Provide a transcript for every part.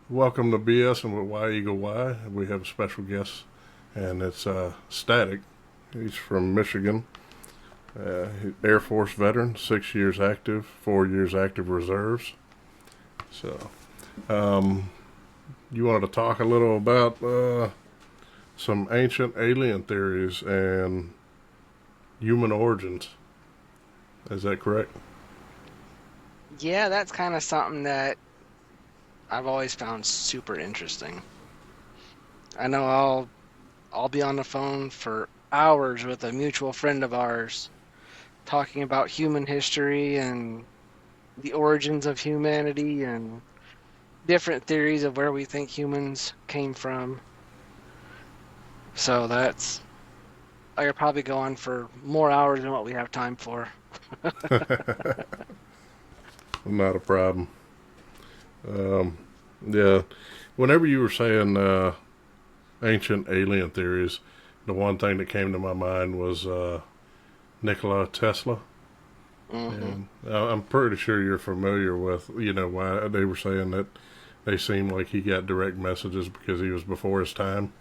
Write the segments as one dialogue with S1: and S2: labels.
S1: Welcome to BS and with Y Eagle Y. We have a special guest, and it's Static. He's from Michigan. Air Force veteran, 6 years active, 4 years active reserves. So, um, you wanted to talk a little about some ancient alien theories and human origins. Is that correct?
S2: Yeah, that's kind of something that I've always found super interesting. I know I'll be on the phone for hours with a mutual friend of ours talking about human history and the origins of humanity and different theories of where we think humans came from. So that's I could probably go on for more hours than what we have time for.
S1: Not a problem. Um, yeah. Whenever you were saying ancient alien theories, the one thing that came to my mind was Nikola Tesla.
S2: hmm
S1: And I'm pretty sure you're familiar with, why they were saying that they seemed like he got direct messages because he was before his time.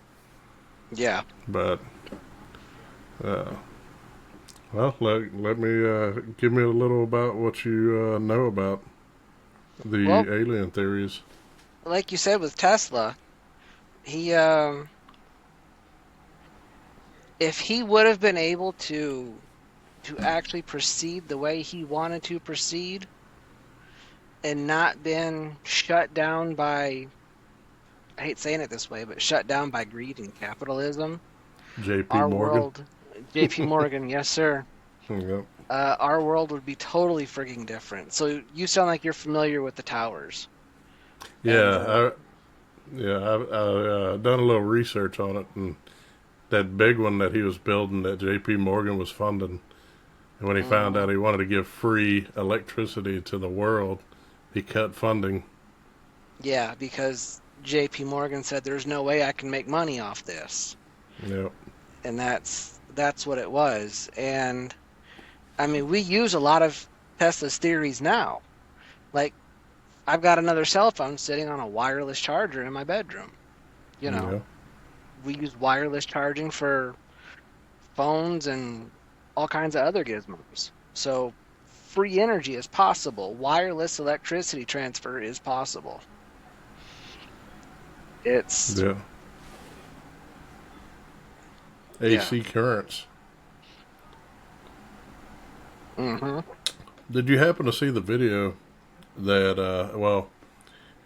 S2: Yeah.
S1: But, uh, well, let me give me a little about what you know about the
S2: Well,
S1: alien theories.
S2: like you said with Tesla, he if he would have been able to actually proceed the way he wanted to proceed and not been shut down by, I hate saying it this way, but shut down by greed and capitalism,
S1: J.P.
S2: our
S1: Morgan.
S2: world, JP Morgan, yes, sir,
S1: Yep.
S2: our world would be totally frigging different. So you sound like you're familiar with the towers. And
S1: Yeah, I done a little research on it, and that big one that he was building that J.P. Morgan was funding. And when he found
S2: mhm,
S1: out he wanted to give free electricity to the world, he cut funding.
S2: yeah, because JP Morgan said there's no way I can make money off this.
S1: Yep.
S2: And that's what it was. And I mean, we use a lot of Tesla's theories now. Like, I've got another cell phone sitting on a wireless charger in my bedroom. You know,
S1: Yeah.
S2: we use wireless charging for phones and all kinds of other gizmos. So, free energy is possible. Wireless electricity transfer is possible. It's,
S1: Yeah.
S2: yeah.
S1: AC currents.
S2: hmm
S1: Did you happen to see the video that,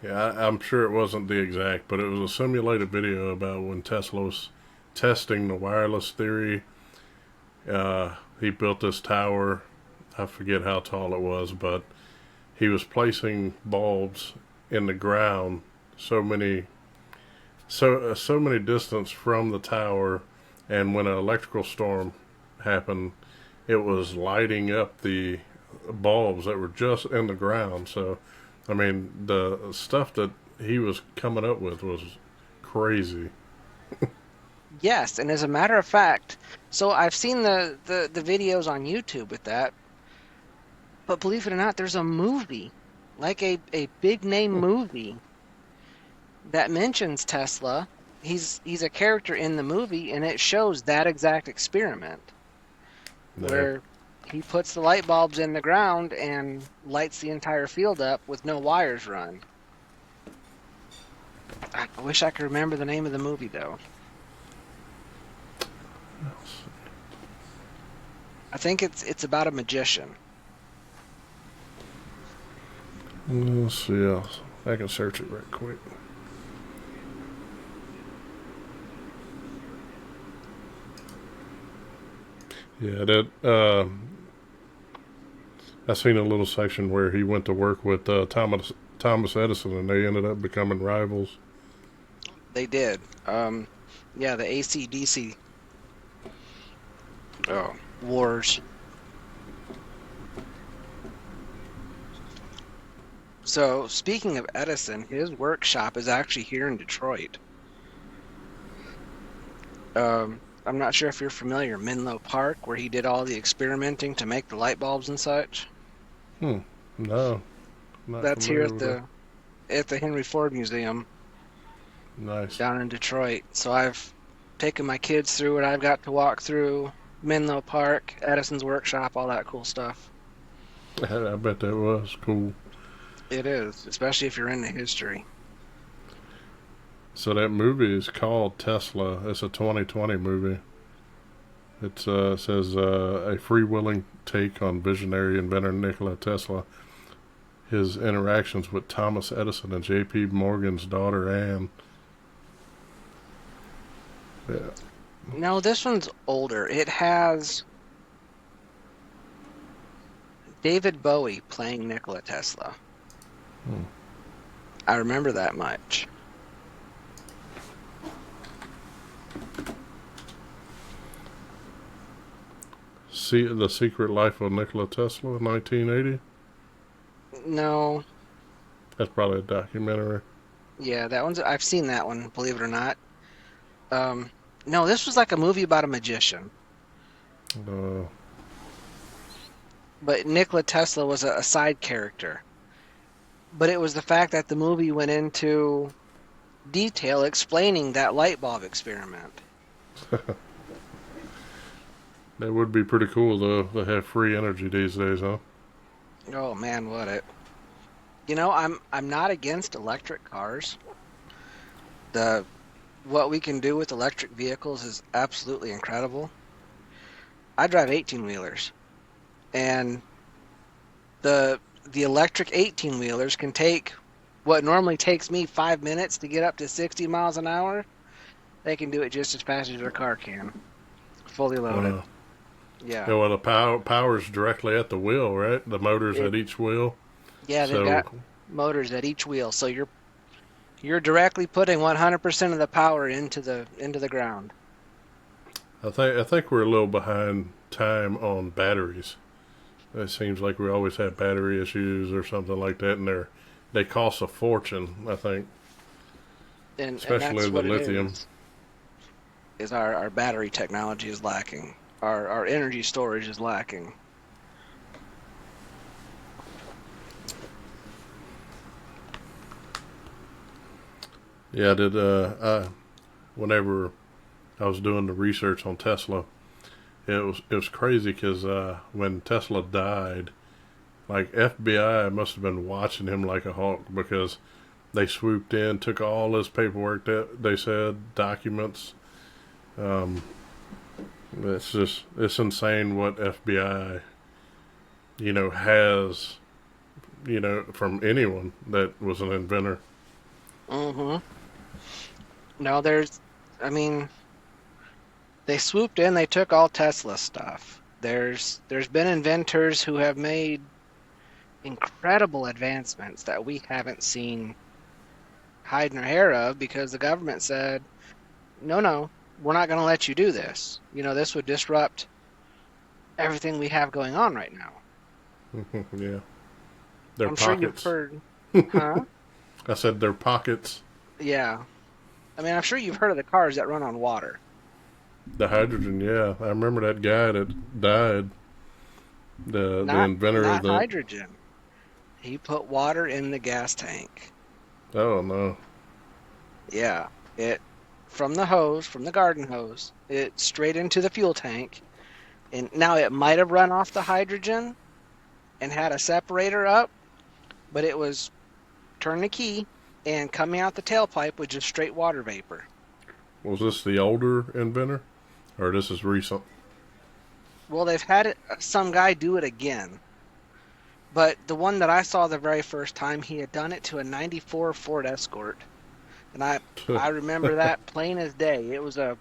S1: yeah, I'm sure it wasn't the exact, but it was a simulated video about when Tesla was testing the wireless theory. He built this tower. I forget how tall it was, but he was placing bulbs in the ground so many distance from the tower, and when an electrical storm happened, it was lighting up the bulbs that were just in the ground. So, I mean, the stuff that he was coming up with was crazy.
S2: Yes, and as a matter of fact, so I've seen the videos on YouTube with that, but believe it or not, there's a movie, like a big name movie that mentions Tesla. He's a character in the movie, and it shows that exact experiment
S1: Yeah,
S2: where he puts the light bulbs in the ground and lights the entire field up with no wires run. I wish I could remember the name of the movie though. I think it's about a magician.
S1: let's see. I can search it right quick. Yeah, that I seen a little section where he went to work with Thomas Edison, and they ended up becoming rivals.
S2: They did. Yeah, the AC/DC wars. So speaking of Edison, his workshop is actually here in Detroit. I'm not sure if you're familiar, Menlo Park, where he did all the experimenting to make the light bulbs and such.
S1: Hmm. No, not
S2: That's here
S1: familiar
S2: at
S1: with that.
S2: at the Henry Ford Museum
S1: Nice.
S2: down in Detroit. So I've taken my kids through it. I've got to walk through Menlo Park, Edison's workshop, all that cool stuff.
S1: I bet that was cool.
S2: It is, especially if you're into history.
S1: So that movie is called Tesla. It's a 2020 movie. It says a freewheeling take on visionary inventor Nikola Tesla, his interactions with Thomas Edison and J.P. Morgan's daughter Anne. Yeah.
S2: No, this one's older. It has David Bowie playing Nikola Tesla.
S1: Hmm.
S2: I remember that much.
S1: See the Secret Life of Nikola Tesla, 1980.
S2: No,
S1: That's probably a documentary.
S2: yeah, that one's. I've seen that one, believe it or not. Um, no, this was like a movie about a magician,
S1: Uh,
S2: but Nikola Tesla was a side character. But it was the fact that the movie went into detail explaining that light bulb experiment.
S1: that would be pretty cool though. They have free energy these days, huh?
S2: Oh man, what it. You know, I'm not against electric cars. The what we can do with electric vehicles is absolutely incredible. I drive 18 wheelers, and the the electric 18 wheelers can take what normally takes me 5 minutes to get up to 60 miles an hour. They can do it just as fast as your car can, fully loaded.
S1: Wow.
S2: Yeah,
S1: Yeah, well, the power's directly at the wheel, right? The motor's
S2: it,
S1: at each wheel.
S2: yeah, they've
S1: So,
S2: got motors at each wheel, so you're directly putting 100% of the power into the ground.
S1: I think we're a little behind time on batteries. It seems like we always have battery issues or something like that, and they cost a fortune. I think,
S2: And
S1: especially
S2: that's
S1: the
S2: what it
S1: lithium.
S2: is our battery technology is lacking. Our energy storage is lacking.
S1: Yeah, I did. Whenever I was doing the research on Tesla, it was crazy because when Tesla died, like FBI must have been watching him like a hawk because they swooped in, took all his paperwork that they said, documents. Um, it's insane what FBI has from anyone that was an inventor.
S2: hmm No, I mean, they swooped in, they took all Tesla stuff. There's been inventors who have made incredible advancements that we haven't seen hide nor hair of because the government said, no, no, we're not going to let you do this. You know, this would disrupt everything we have going on right now.
S1: Yeah, their
S2: I'm sure you've
S1: pockets.
S2: heard, huh?
S1: I said their pockets.
S2: Yeah. I mean, I'm sure you've heard of the cars that run on water.
S1: The hydrogen. Yeah, I remember that guy that died. The
S2: Not
S1: inventor of
S2: not
S1: the.
S2: hydrogen. He put water in the gas tank.
S1: Oh no.
S2: Yeah. It from the hose, from the garden hose, it straight into the fuel tank. And now it might have run off the hydrogen and had a separator up, but it was turn the key and coming out the tailpipe was just straight water vapor.
S1: Was this the older inventor, or this is recent?
S2: Well, they've had some guy do it again. But the one that I saw the very first time, he had done it to a 94 Ford Escort. And I remember that plain as day. It was the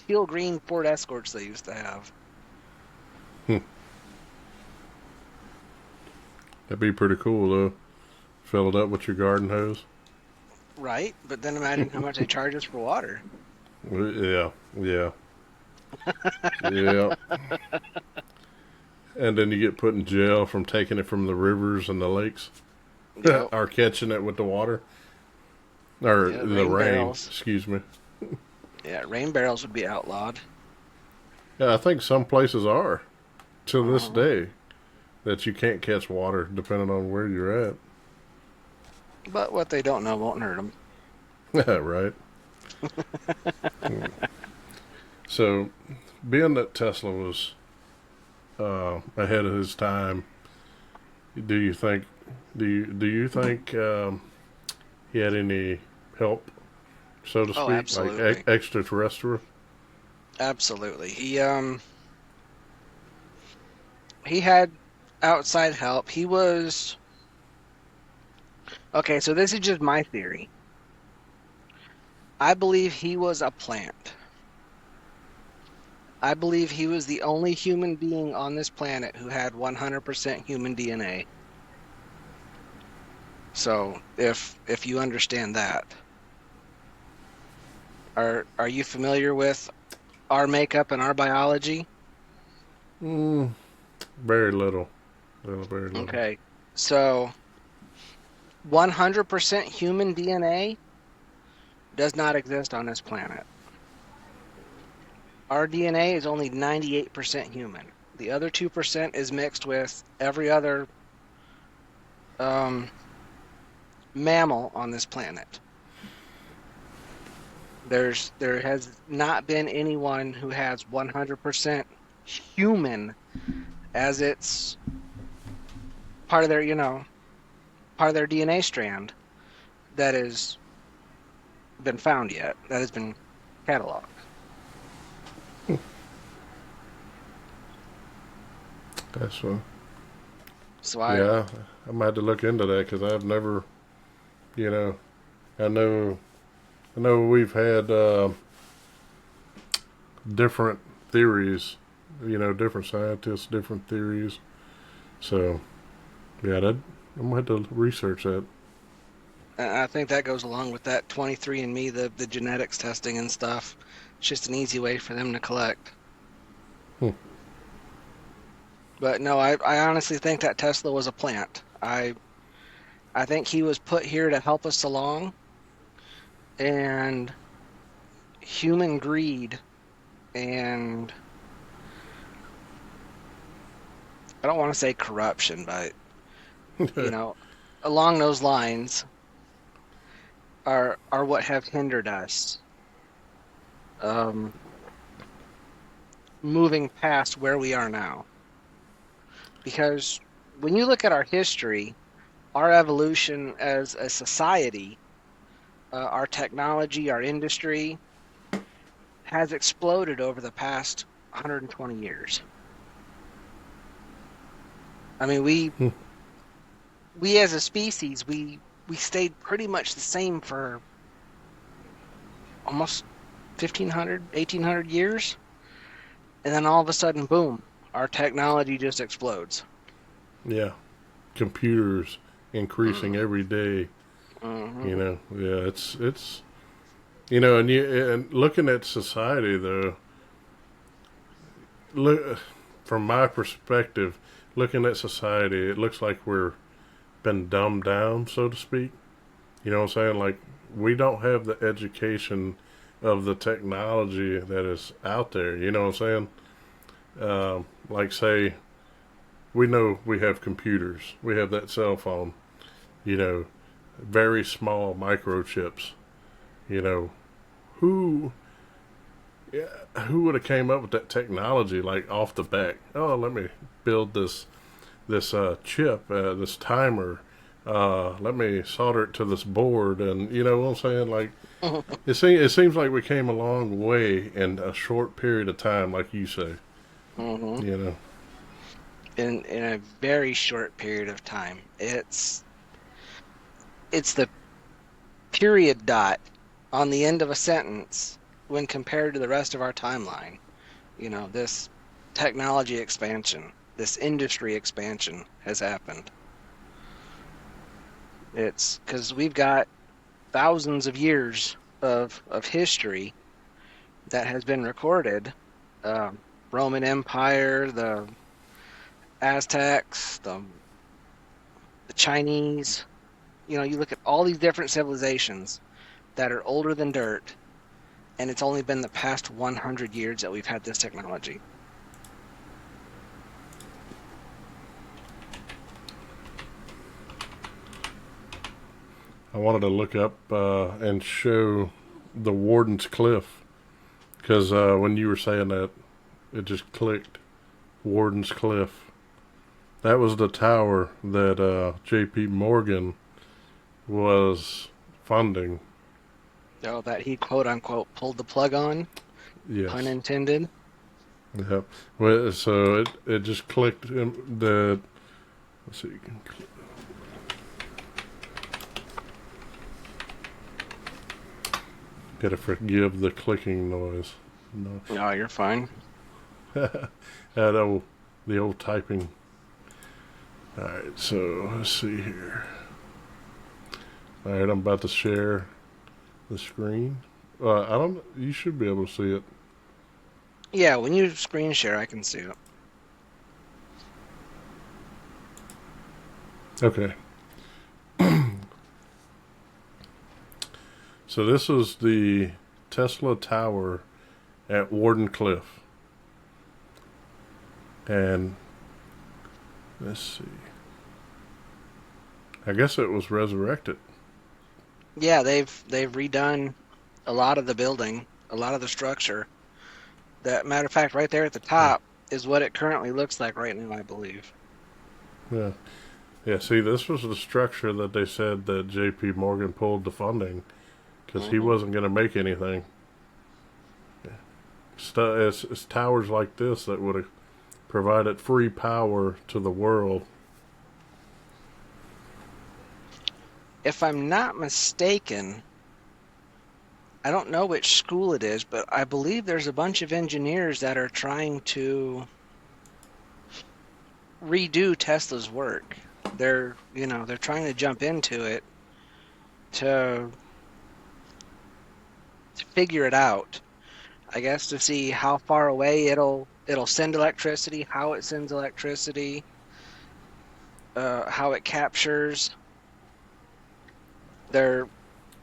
S2: teal green Ford Escorts they used to have.
S1: Hmm. That'd be pretty cool though. Fill it up with your garden hose.
S2: Right? But then imagine how much they charge us for water.
S1: Yeah, yeah, yeah. And then you get put in jail from taking it from the rivers and the lakes,
S2: Yep.
S1: or catching it with the water or
S2: Yeah,
S1: the
S2: rain
S1: rain.
S2: barrels.
S1: Excuse me.
S2: Yeah, rain barrels would be outlawed.
S1: Yeah, I think some places are to this
S2: Uh-huh.
S1: day that you can't catch water depending on where you're at.
S2: But what they don't know won't hurt them.
S1: Right. So, being that Tesla was ahead of his time, do you think he had any help, so to
S2: Oh,
S1: speak, like
S2: absolutely.
S1: extraterrestrial?
S2: Absolutely. He had outside help. He was okay, so this is just my theory. I believe he was a plant. I believe he was the only human being on this planet who had 100% human DNA. So, if you understand that, are you familiar with our makeup and our biology?
S1: Mm, very little, very little.
S2: Okay. So, 100% human DNA does not exist on this planet. Our DNA is only 98% human. The other 2% is mixed with every other um, mammal on this planet. There has not been anyone who has 100% human as its part of their, part of their DNA strand that has been found yet, that has been cataloged.
S1: That's what.
S2: So I,
S1: Yeah, I might have to look into that because I've never, you know, I know, I know we've had different theories, different scientists, different theories. So yeah, I'm gonna have to research that.
S2: I think that goes along with that 23andMe, the genetics testing and stuff. It's just an easy way for them to collect.
S1: Hmm.
S2: But no, I honestly think that Tesla was a plant. I think he was put here to help us along, and human greed and I don't want to say corruption, but you know, along those lines are what have hindered us um, moving past where we are now. Because when you look at our history, our evolution as a society, our technology, our industry has exploded over the past 120 years. I mean,
S1: Hmm.
S2: we as a species, we stayed pretty much the same for almost 1500, 1800 years, and then all of a sudden, boom, our technology just explodes.
S1: Yeah, computers increasing
S2: Mm,
S1: every day.
S2: hmm
S1: Yeah, it's and looking at society though, look from my perspective, looking at society, it looks like we're been dumbed down, so to speak. You know what I'm saying? Like we don't have the education of the technology that is out there. You know what I'm saying? Like say we know we have computers, we have that cell phone. You know, very small microchips. You know, who yeah, who would have came up with that technology like off the back? Oh, let me build this chip, this timer. Let me solder it to this board, and you know what I'm saying? Like it seems like we came a long way in a short period of time, like you say.
S2: hmm
S1: You know,
S2: in a very short period of time. It's the period dot on the end of a sentence when compared to the rest of our timeline. This technology expansion, this industry expansion has happened. It's because we've got thousands of years of history that has been recorded. Roman Empire, the Aztecs, the Chinese. You look at all these different civilizations that are older than dirt, and it's only been the past 100 years that we've had this technology.
S1: I wanted to look up and show the Warden's Cliff because when you were saying that, it just clicked. Warden's Cliff. That was the tower that J.P. Morgan was funding.
S2: Oh, that he quote unquote pulled the plug on, pun
S1: Yes.
S2: intended.
S1: Yep. Well, so it just clicked in the. Let's see. Gotta forgive the clicking noise. No.
S2: No, you're fine.
S1: That old, the old typing. All right, so let's see here. All right, I'm about to share the screen. I don't. You should be able to see it.
S2: Yeah, when you screen share, I can see it.
S1: Okay. So this is the Tesla Tower at Warden Cliff, and let's see. I guess it was resurrected.
S2: Yeah, they've redone a lot of the building, a lot of the structure. That matter of fact, right there at the
S1: Yeah.
S2: top is what it currently looks like right now, I believe.
S1: Yeah. Yeah. See, this was the structure that they said that J.P. Morgan pulled the funding because he
S2: Hmm.
S1: wasn't going to make anything. It's towers like this that would have provided free power to the world.
S2: If I'm not mistaken, I don't know which school it is, but I believe there's a bunch of engineers that are trying to redo Tesla's work. They're trying to jump into it to figure it out. I guess to see how far away it'll send electricity, how it sends electricity, how it captures. They're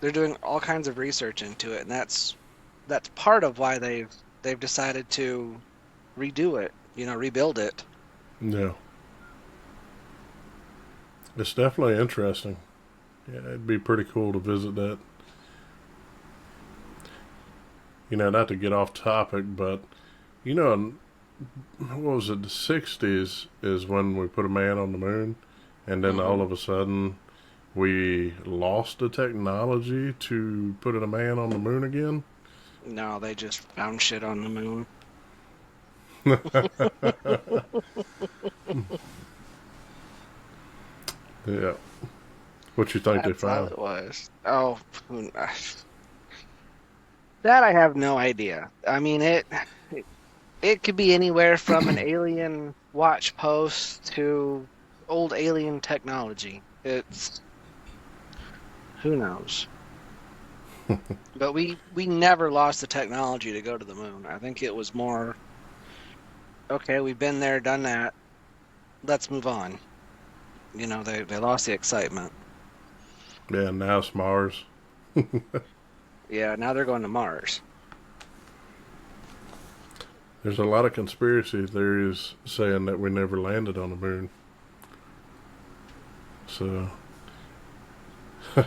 S2: they're doing all kinds of research into it, and that's part of why they've decided to redo it, rebuild it.
S1: Yeah. It's definitely interesting. Yeah, it'd be pretty cool to visit that. Not to get off topic, but you know, what was it? The '60s is when we put a man on the moon, and then all
S2: Hmm.
S1: of a sudden we lost the technology to put a man on the moon again.
S2: No, they just found shit on the moon.
S1: Yeah. What you think they
S2: That's all
S1: found?
S2: it was. Oh, that I have no idea. I mean, it could be anywhere from an alien watch post to old alien technology. It's who knows. But we never lost the technology to go to the moon. I think it was more, okay, we've been there, done that. Let's move on. They lost the excitement.
S1: Yeah, now it's Mars.
S2: Yeah, now they're going to Mars.
S1: There's a lot of conspiracy theories saying that we never landed on the moon. So, yeah,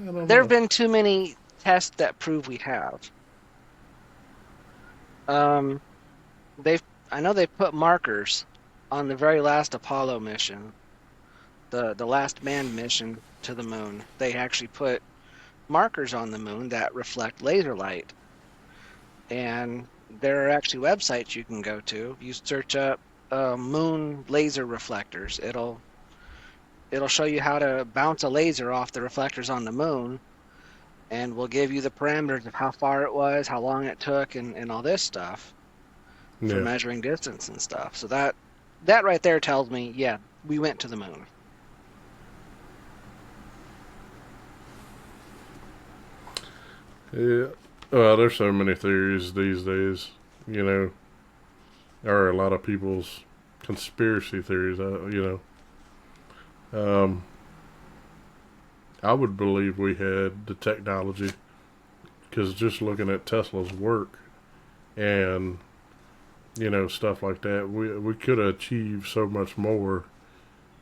S1: I don't
S2: There have
S1: know.
S2: been too many tests that prove we have. Um, they've I know they put markers on the very last Apollo mission, the last manned mission to the moon. They actually put markers on the moon that reflect laser light. And there are actually websites you can go to. You search up moon laser reflectors. It'll show you how to bounce a laser off the reflectors on the moon, and will give you the parameters of how far it was, how long it took, and all this stuff for
S1: Yeah,
S2: measuring distance and stuff. So that right there tells me, yeah, we went to the moon.
S1: yeah. Well, there's so many theories these days. You know, there are a lot of people's conspiracy theories. I would believe we had the technology because just looking at Tesla's work and stuff like that, we could achieve so much more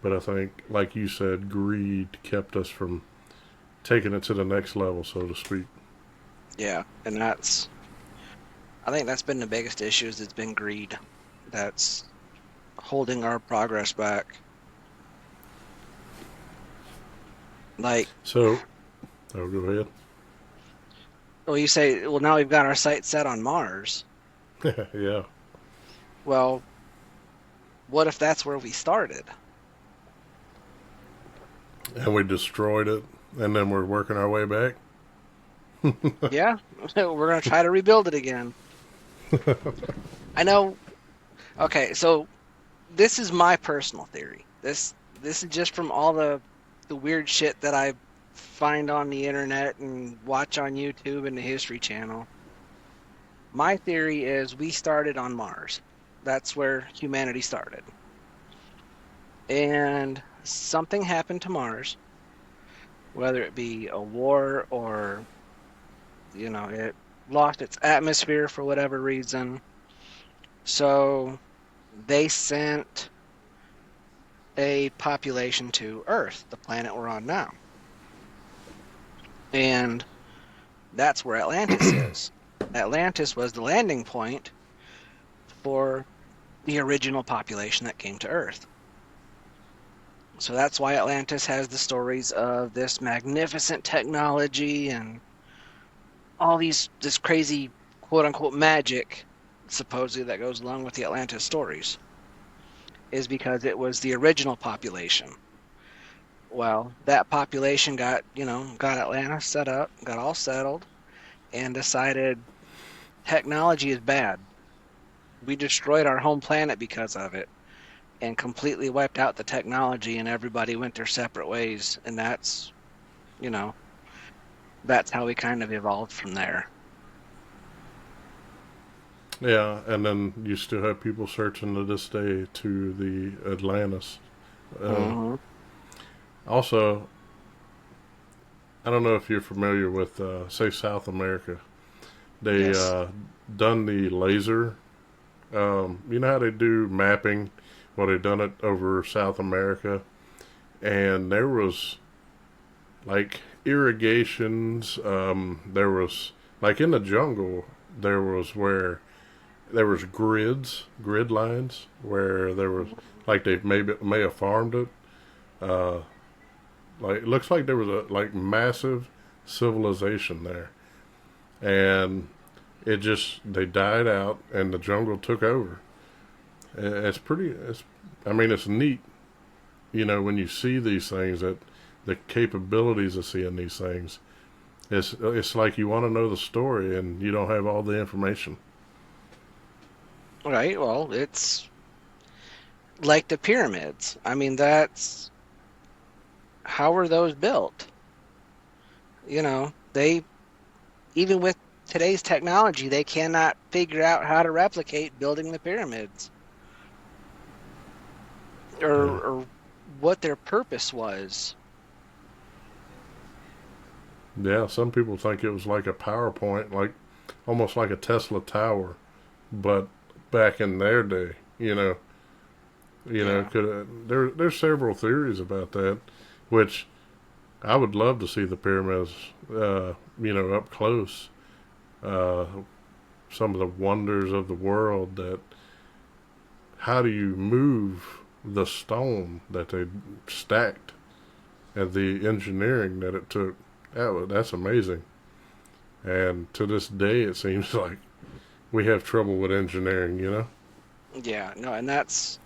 S1: But I think, like you said, greed kept us from taking it to the next level, so to speak.
S2: Yeah, and I think that's been the biggest issue is it's been greed that's holding our progress back. Like,
S1: So, oh, go ahead.
S2: well, you say, well, now we've got our sights set on Mars.
S1: Yeah.
S2: Well, what if that's where we started?
S1: And we destroyed it, and then we're working our way back.
S2: Yeah, we're gonna try to rebuild it again. I know. Okay, so this is my personal theory. This is just from all the weird shit that I find on the internet and watch on YouTube and the History Channel. My theory is we started on Mars. That's where humanity started. And something happened to Mars, whether it be a war or, it lost its atmosphere for whatever reason. So they sent a population to Earth, the planet we're on now. And that's where Atlantis is. Atlantis was the landing point for the original population that came to Earth. So that's why Atlantis has the stories of this magnificent technology and all this crazy quote unquote magic supposedly that goes along with the Atlantis stories is because it was the original population. Well, that population got Atlantis set up, got all settled, and decided technology is bad. We destroyed our home planet because of it and completely wiped out the technology, and everybody went their separate ways. And you know, that's how we kind of evolved from there.
S1: Yeah, and then you still have people searching to this day to the Atlantis. Uh,
S2: Hmm.
S1: Also, I don't know if you're familiar with, say, South America. They
S2: Yes.
S1: done the laser. You know how they do mapping? Well, they done it over South America, and there was like irrigations. There was like in the jungle. There was where there was grid lines where there was like they may have farmed it. Uh, like it looks like there was a like massive civilization there, and it just they died out and the jungle took over. It's pretty. I mean, it's neat. You know, when you see these things, that the capabilities of seeing these things, it's like you want to know the story and you don't have all the information.
S2: Right. Well, it's like the pyramids. I mean, that's how were those built? They even with today's technology, they cannot figure out how to replicate building the pyramids
S1: Yeah,
S2: or what their purpose was.
S1: yeah. Some people think it was like a PowerPoint, like almost like a Tesla tower, but back in their day,
S2: Yeah.
S1: there's several theories about that, which I would love to see the pyramids, up close. Uh, some of the wonders of the world. That how do you move the stone that they stacked and the engineering that it took? That's amazing. And to this day, it seems like we have trouble with engineering.
S2: Yeah, no, and that's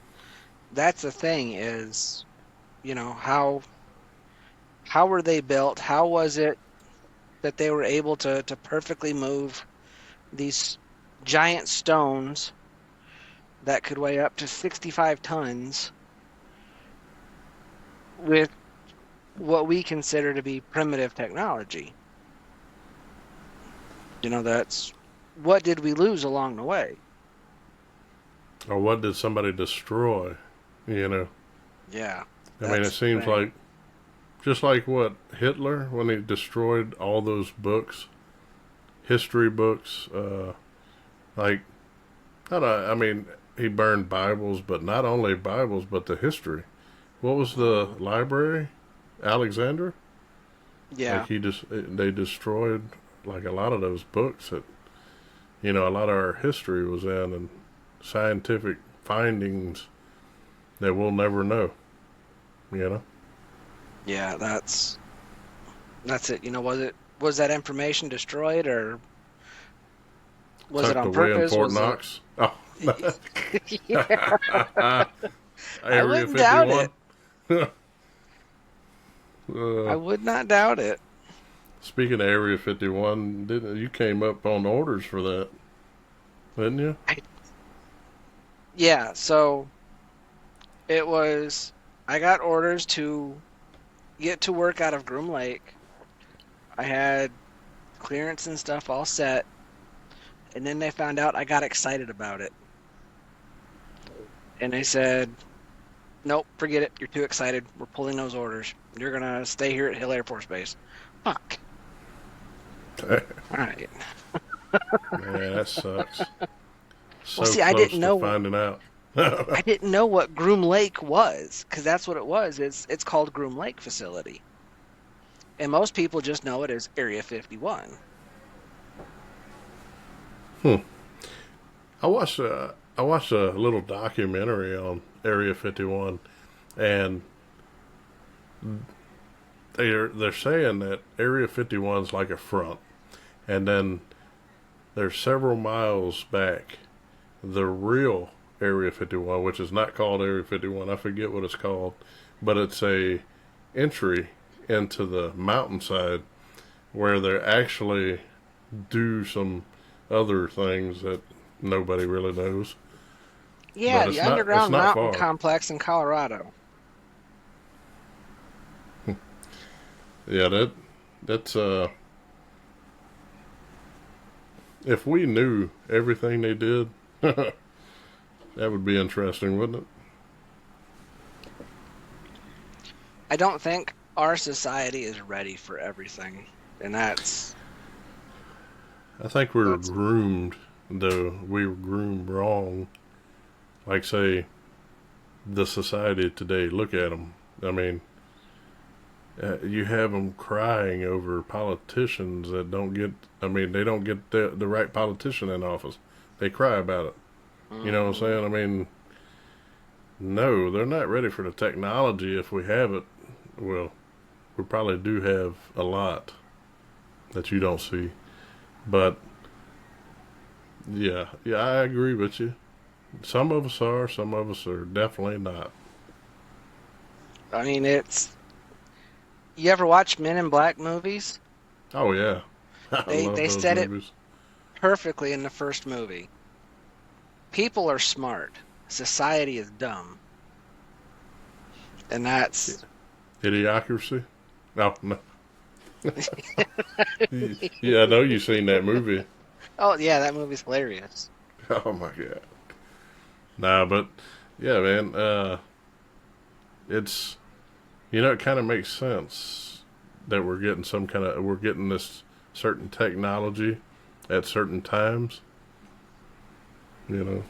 S2: the thing is, how were they built? How was it that they were able to perfectly move these giant stones that could weigh up to 65 tons with what we consider to be primitive technology? That's what did we lose along the way?
S1: Or what did somebody destroy? You know,
S2: Yeah,
S1: I mean, it
S2: that's the
S1: seems
S2: thing.
S1: like just like what Hitler when he destroyed all those books, history books. Like I don't know, I mean, he burned Bibles, but not only Bibles, but the history. what was the library? Alexander? Like
S2: Yeah,
S1: they destroyed like a lot of those books that a lot of our history was in, and scientific findings that we'll never know. You know,
S2: yeah, that's it. Was that information destroyed, or was it
S1: tucked
S2: on
S1: away in
S2: purpose?
S1: Fort
S2: Was it?
S1: Knox. Oh,
S2: Yeah, I
S1: Area
S2: wouldn't doubt
S1: 51.
S2: it.
S1: uh,
S2: I would not doubt it.
S1: Speaking of Area 51, didn't you came up on orders for that, didn't you?
S2: I, yeah, so it was. I got orders to get to work out of Groom Lake. I had clearance and stuff all set, and then they found out I got excited about it, and they said, "Nope, forget it. You're too excited. We're pulling those orders. You're gonna stay here at Hill Air Force Base." Fuck. All right.
S1: Man, that sucks.
S2: Well,
S1: So
S2: see, I
S1: close
S2: didn't
S1: to
S2: know.
S1: finding out.
S2: I didn't know what Groom Lake was, because that's what it was. It's called Groom Lake Facility, and most people just know it as Area 51.
S1: Hmm. I watched a little documentary on Area 51, and they're saying that Area 51 is like a front, and then there's several miles back the real Area 51, which is not called Area 51. I forget what it's called, but it's a entry into the mountainside where they actually do some other things that nobody really knows.
S2: Yeah,
S1: But
S2: the
S1: it's
S2: underground
S1: not
S2: mountain
S1: far.
S2: complex in Colorado.
S1: Yeah, that's if we knew everything they did, that would be interesting, wouldn't
S2: I don't think our society is ready for everything, and
S1: it? I think we were
S2: that's
S1: groomed, though. We were groomed wrong. Like, say, the society today, look at them. I mean, you have them crying over politicians that don't get, I mean, they don't get the right politician in office. They cry about it. You know what I'm
S2: mhm.
S1: saying? I mean, no, they're not ready for the technology if we have it. Well, we probably do have a lot that you don't see. But yeah, I agree with you. Some of us are, some of us are definitely not.
S2: I mean, it's you ever watch Men in Black movies?
S1: Oh yeah, I love
S2: They
S1: those
S2: said it
S1: movies.
S2: perfectly in the first movie. People are smart. Society is dumb. And that's
S1: Idiocracy? No, no. Yeah, I know you've seen that movie.
S2: oh yeah, that movie's hilarious.
S1: Oh my god. Nah, but yeah, man. It's it kind of makes sense that we're getting this certain technology at certain times. You know,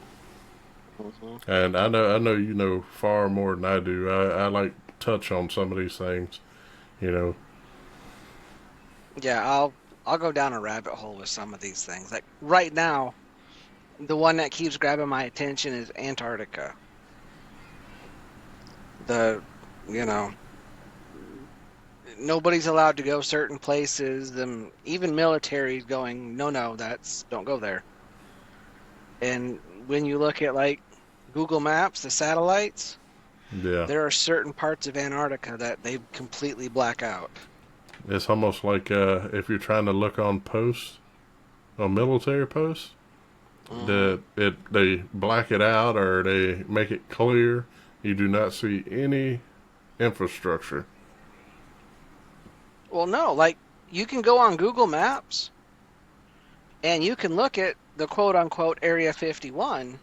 S2: Mhm.
S1: and I know you know far more than I do. I like touch on some of these things. You know,
S2: Yeah, I'll go down a rabbit hole with some of these things. Like right now, the one that keeps grabbing my attention is Antarctica. The you know Nobody's allowed to go certain places. Even military is going, no, no, that's don't go there. And when you look at like Google Maps, the satellites,
S1: yeah,
S2: there are certain parts of Antarctica that they completely black out.
S1: it's almost like if you're trying to look on posts, on military posts,
S2: Hmm.
S1: that they black it out or they make it clear. You do not see any infrastructure.
S2: Well, no, like you can go on Google Maps and you can look at the quote unquote Area 51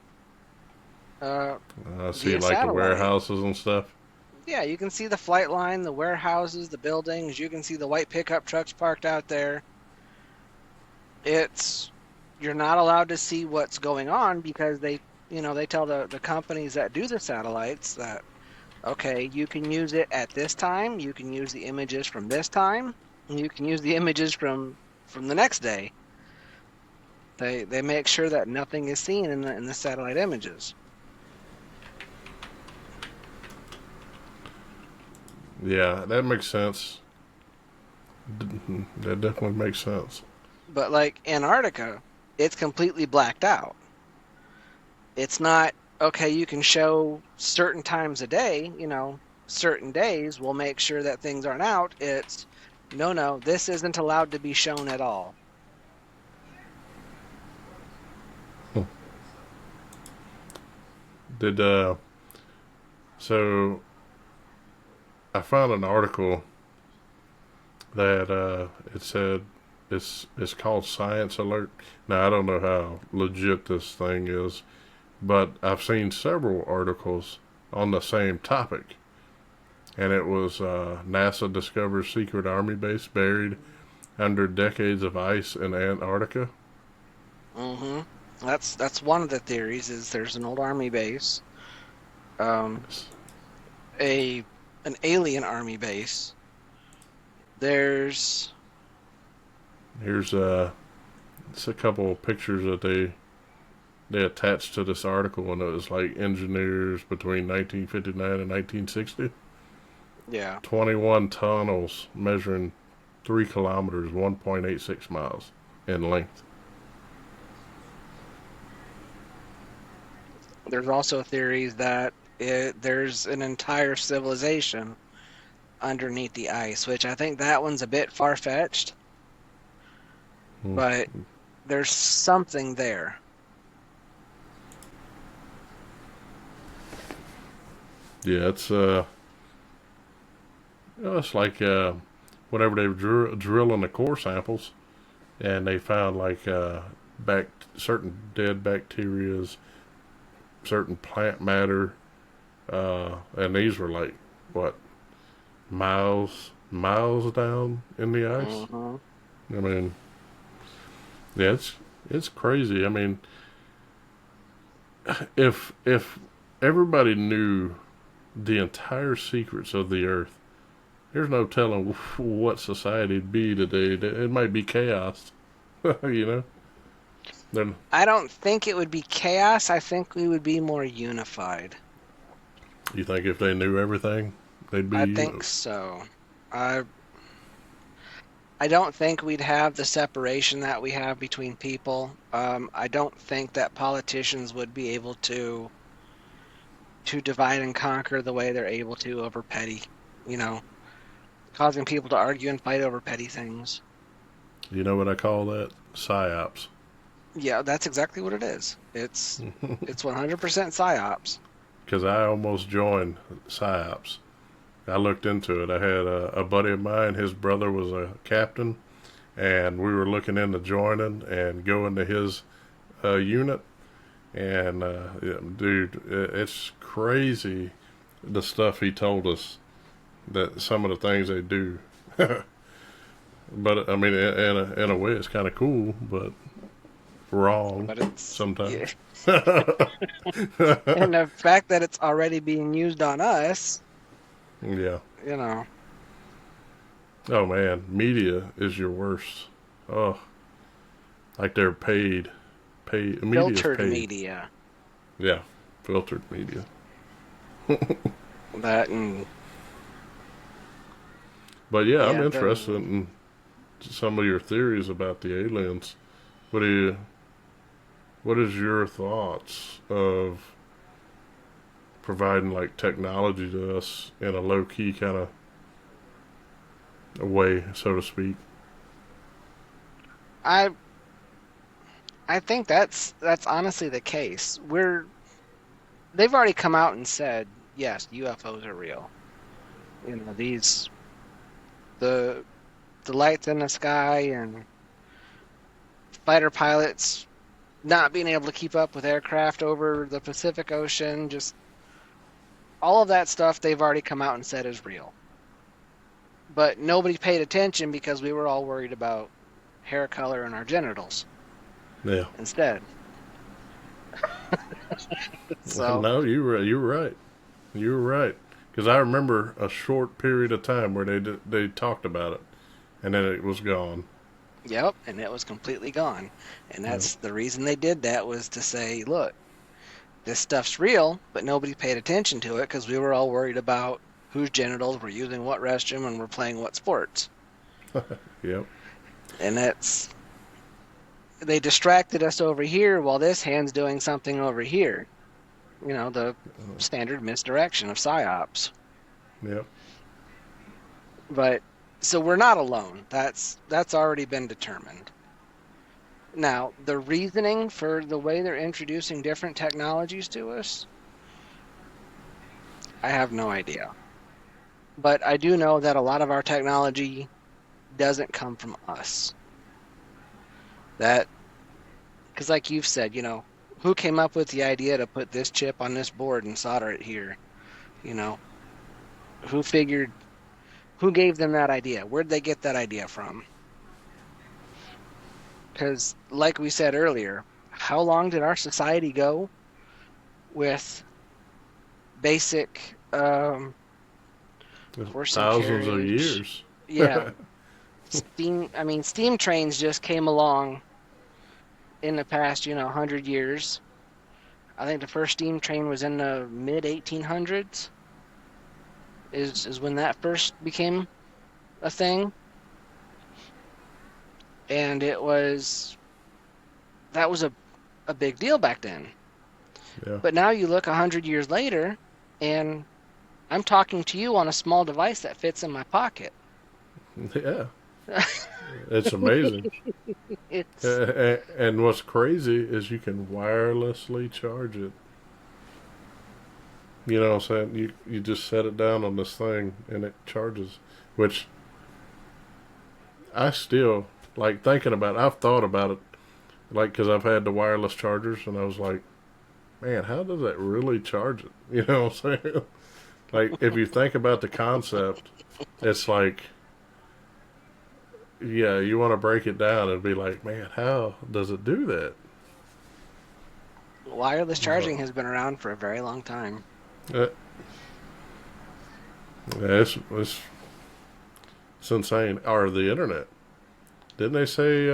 S2: uh,
S1: I see
S2: via
S1: like the
S2: satellite.
S1: warehouses and stuff.
S2: Yeah, you can see the flight line, the warehouses, the buildings. You can see the white pickup trucks parked out there. It's You're not allowed to see what's going on because they tell the companies that do the satellites that Okay, you can use it at this time, you can use the images from this time, and you can use the images from the next day. They make sure that nothing is seen in the satellite images.
S1: Yeah, that makes sense. That definitely makes sense.
S2: But like Antarctica, it's completely blacked out. It's not okay, you can show certain times a day, certain days we'll make sure that things aren't out. It's no, no, this isn't allowed to be shown at all.
S1: Did so I found an article that it said it's called Science Alert. Now I don't know how legit this thing is, but I've seen several articles on the same topic, and it was NASA discovers secret army base buried under decades of ice in Antarctica.
S2: hmm That's one of the theories is there's an old army base, um, a an alien army base. There's
S1: Here's it's a couple of pictures that they attached to this article, and it was like engineers between 1959 and 1960.
S2: yeah,
S1: 21 tunnels measuring 3 kilometers, 1.86 miles in length.
S2: there's also theories that there's an entire civilization underneath the ice, which I think that one's a bit far-fetched,
S1: Hmm.
S2: but there's something there.
S1: Yeah, it's like whenever they were drilling the core samples, and they found like certain dead bacterias, certain plant matter, and these were like what miles down in the ice.
S2: hmm
S1: I mean, yeah, it's crazy. I mean, if everybody knew the entire secrets of the Earth, there's no telling what society'd be today. It might be chaos, you know. Then
S2: I don't think it would be chaos. I think we would be more unified.
S1: you think if they knew everything, they'd
S2: I
S1: be.
S2: think so. I I don't think we'd have the separation that we have between people. I don't think that politicians would be able to divide and conquer the way they're able to over petty, you know, causing people to argue and fight over petty things.
S1: You know what I call that? Psyops.
S2: Yeah, that's exactly what it is. It's 100% psyops.
S1: Because I almost joined psyops. I looked into it. I had a buddy of mine. His brother was a captain, and we were looking into joining and going to his unit. And yeah, dude, it's crazy the stuff he told us that some of the things they do. But I mean, in a way, it's kind of cool, but wrong
S2: But it's yeah.
S1: sometimes.
S2: And the fact that it's already being used on us,
S1: Yeah.
S2: you know,
S1: Oh man, media is your worst. Oh, like they're paid. Media's
S2: filtered
S1: paid.
S2: media.
S1: Yeah, filtered media.
S2: That and
S1: But yeah, I'm
S2: yeah,
S1: interested in some of your theories about the aliens. What do you? What is your thoughts of providing like technology to us in a low key kind of way, so to speak?
S2: I I think that's honestly the case. They've already come out and said, yes, UFOs are real. These the the lights in the sky and fighter pilots not being able to keep up with aircraft over the Pacific Ocean, just all of that stuff they've already come out and said is real. But nobody paid attention because we were all worried about hair color and our genitals
S1: Yeah.
S2: instead. So,
S1: No, you were right. You were right. Because I remember a short period of time where they talked about it, and then it was gone.
S2: Yep, and it was completely gone. And
S1: Yep.
S2: that's the reason they did that, was to say, look, this stuff's real, but nobody paid attention to it because we were all worried about whose genitals were using what restroom and were playing what sports.
S1: Yep.
S2: And they distracted us over here while this hand's doing something over here. The standard misdirection of psyops.
S1: Yep.
S2: But so we're not alone. That's already been determined. Now, the reasoning for the way they're introducing different technologies to us, I have no idea. But I do know that a lot of our technology doesn't come from us. That, because like you've said, who came up with the idea to put this chip on this board and solder it here? You know, who figured, who gave them that idea? Where'd they get that idea from? Because, like we said earlier, how long did our society go with basic horse and
S1: Thousands of
S2: carriage?
S1: years.
S2: Yeah, steam trains just came along in the past, 100 years. I think the first steam train was in the mid 1800s. Is when that first became a thing, and that was a big deal back then.
S1: Yeah.
S2: But now you look 100 years later, and I'm talking to you on a small device that fits in my pocket.
S1: Yeah. It's amazing.
S2: It's
S1: And what's crazy is you can wirelessly charge it. You know what I'm saying? You just set it down on this thing and it charges. Which I still, like, thinking about it. I've thought about it, like, because I've had the wireless chargers, and I was like, man, how does that really charge it? You know what I'm saying? Like, if you think about the concept, it's like, yeah, you want to break it down and be like, man, how does it do that?
S2: Wireless
S1: But
S2: charging has been around for a very long time.
S1: uh, it's insane. Or the internet. Didn't they say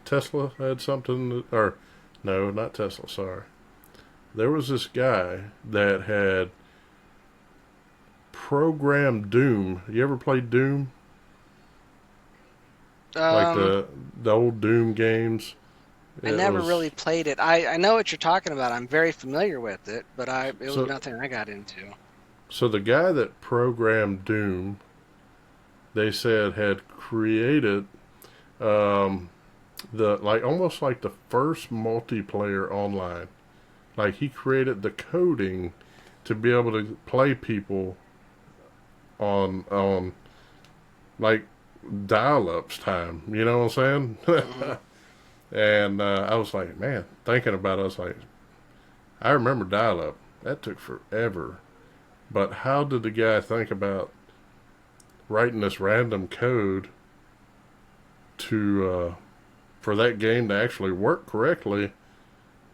S1: Tesla had something? Or, no, not Tesla, sorry. There was this guy that had programmed Doom. You ever played Doom? Like
S2: Um,
S1: the old Doom games?
S2: I
S1: It
S2: never
S1: was
S2: really played it. I know what you're talking about. I'm very familiar with it, but it was
S1: so
S2: nothing I got into.
S1: so the guy that programmed Doom, they said, had created um, the like almost like the first multiplayer online. Like he created the coding to be able to play people on like dial-ups time. You know what I'm
S2: Hmm.
S1: saying? And I was like, man, thinking about it, I was like, I remember dial-up. That took forever. But how did the guy think about writing this random code to for that game to actually work correctly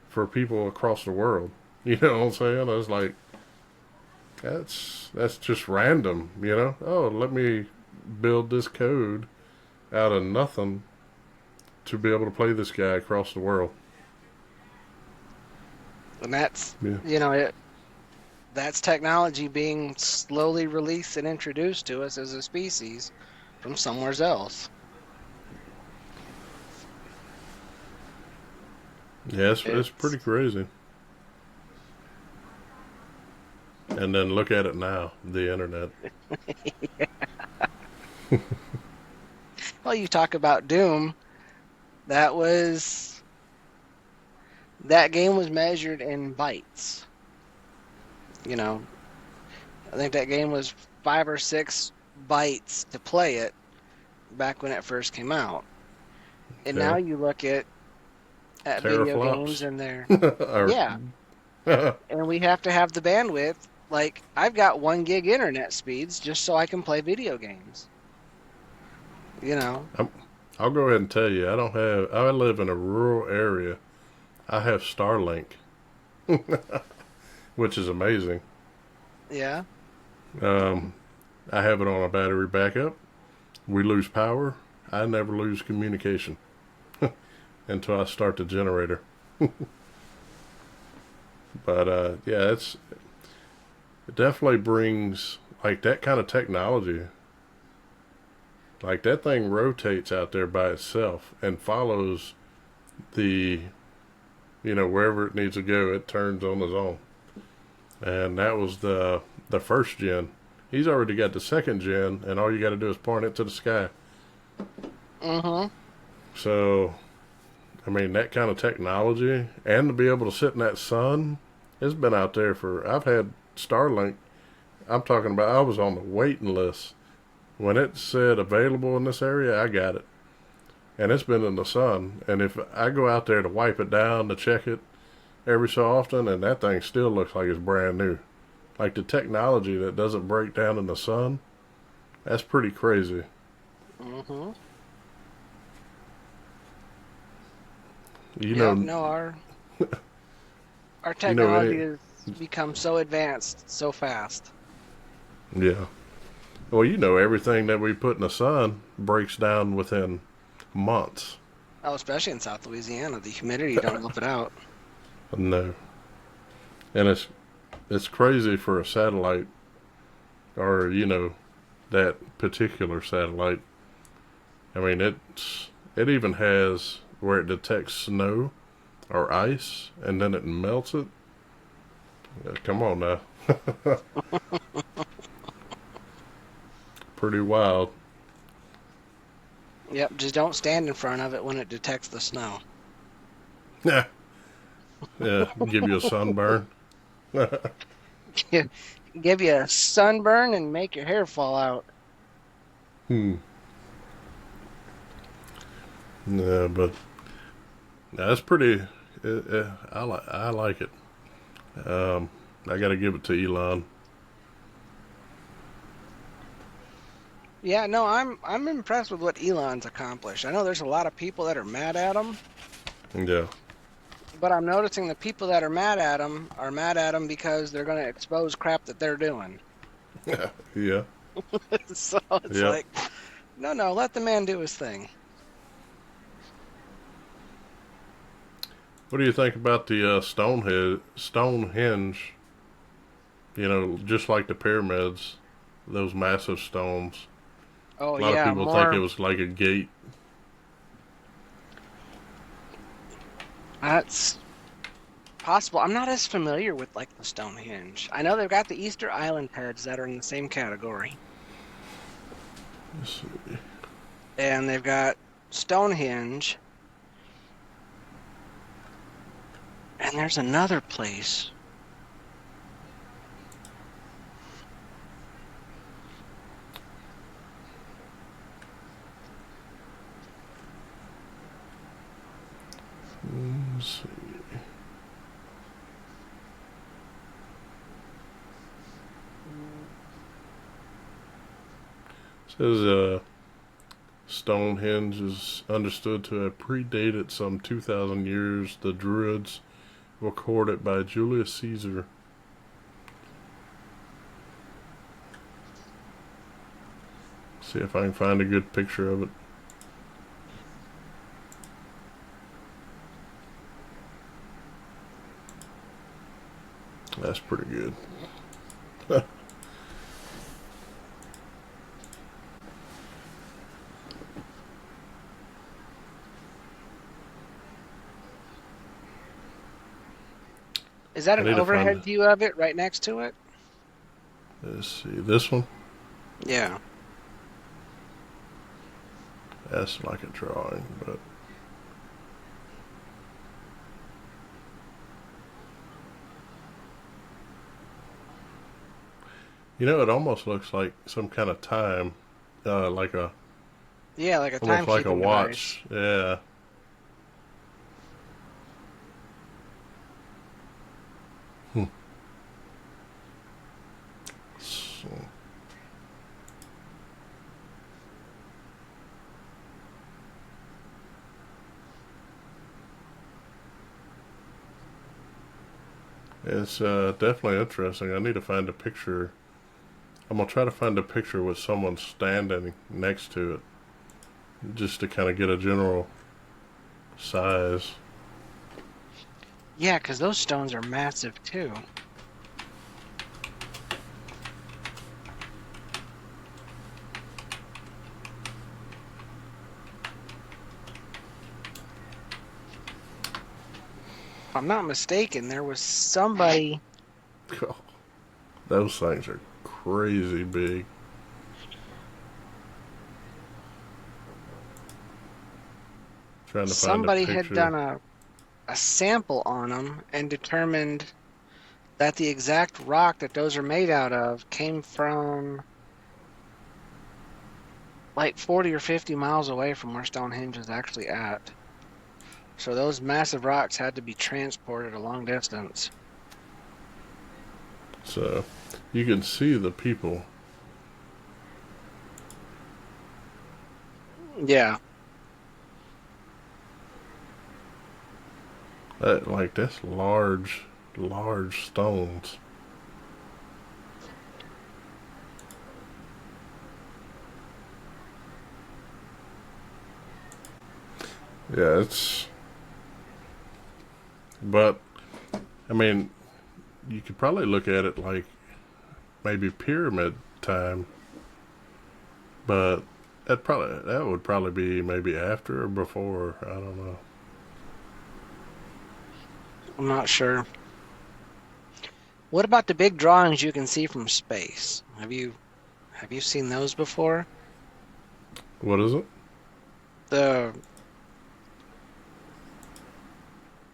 S1: for people across the world? You know what I'm saying? I was like, that's just random. You know? Oh, let me build this code out of nothing to be able to play this guy across the world.
S2: And that's,
S1: Yeah,
S2: you know, it, that's technology being slowly released and introduced to us as a species from somewhere else.
S1: yeah, it's
S2: It's
S1: pretty crazy. And then look at it now, the internet.
S2: Well, you talk about Doom. That was that game was measured in bytes. You know, I think that game was 5 or 6 bytes to play it back when it first came out. And now
S1: Yeah,
S2: you look at video games
S1: teraflops.
S2: and they're,
S1: Or
S2: yeah, and we have to have the bandwidth. Like I've got 1 gig internet speeds just so I can play video games. You know,
S1: I'm, I'll go ahead and tell you, I don't have. I live in a rural area. I have Starlink, which is amazing.
S2: yeah.
S1: Um, I have it on a battery backup. We lose power. I never lose communication until I start the generator. But yeah, it definitely brings like that kind of technology. Like that thing rotates out there by itself and follows the wherever it needs to go, it turns on its own. And that was the first gen. He's already got the second gen, and all you got to do is point it to the sky.
S2: Mm-hmm.
S1: So, I mean, that kind of technology, and to be able to sit in that sun, it's been out there for. I've had Starlink. I'm talking about. I was on the waiting list when it said available in this area. I got it, and it's been in the sun. And if I go out there to wipe it down to check it every so often, and that thing still looks like it's brand new. Like the technology that doesn't break down in the sun, that's pretty crazy.
S2: Mm-hmm.
S1: You
S2: Yep.
S1: know,
S2: No, our
S1: you know
S2: technology
S1: any,
S2: has become so advanced so fast.
S1: yeah. Well, you know everything that we put in the sun breaks down within months.
S2: Oh, especially in South Louisiana, the humidity don't help it out.
S1: No, and it's crazy for a satellite, or that particular satellite. I mean, it even has where it detects snow or ice, and then it melts it. Yeah, come on now, pretty wild.
S2: Yep. Just don't stand in front of it when it detects the snow.
S1: Yeah, yeah, give you a sunburn.
S2: Give you a sunburn and make your hair fall out.
S1: Hmm. Yeah, but that's pretty. I like it. Um, I got to give it to Elon.
S2: Yeah, no, I'm impressed with what Elon's accomplished. I know there's a lot of people that are mad at him,
S1: Yeah,
S2: but I'm noticing the people that are mad at him because they're going to expose crap that they're doing.
S1: yeah,
S2: So it's
S1: yep.
S2: like, no, no, let the man do his thing.
S1: What do you think about the Stonehenge? Just like the pyramids, those massive stones.
S2: Oh
S1: A lot of
S2: yeah,
S1: people think it
S2: more.
S1: was like a gate.
S2: That's possible. I'm not as familiar with like the Stonehenge. I know they've got the Easter Island heads that are in the same category,
S1: Let's see.
S2: and they've got Stonehenge, and there's another place.
S1: Let's see. It says Stonehenge is understood to have predated some 2,000 years. The Druids recorded by Julius Caesar. See if I can find a good picture of it. That's pretty good.
S2: Is that
S1: I
S2: an
S1: need to find.
S2: overhead view of it right next to it?
S1: Let's see this one.
S2: Yeah.
S1: That's like a drawing, but it almost looks like some kind of time, like a
S2: Yeah, like a
S1: almost like a
S2: timekeeping device.
S1: watch. Yeah. Hmm. So, it's definitely interesting. I need to find a picture I'm gonna try to find a picture with someone standing next to it, just to kind of get a general size.
S2: Yeah, because those stones are massive too. If I'm not mistaken, there was somebody.
S1: Those things are crazy big. Trying to find a
S2: Somebody had
S1: picture.
S2: done a sample on them and determined that the exact rock that those are made out of came from like 40 or 50 miles away from where Stonehenge is actually at. So those massive rocks had to be transported a long distance.
S1: So you can see the people.
S2: Yeah.
S1: That's large, large stones. Yeah, it's. But I mean, you could probably look at it like maybe pyramid time, but that would probably be maybe after or before. I don't know.
S2: I'm not sure. What about the big drawings you can see from space? Have you seen those before?
S1: What is it?
S2: The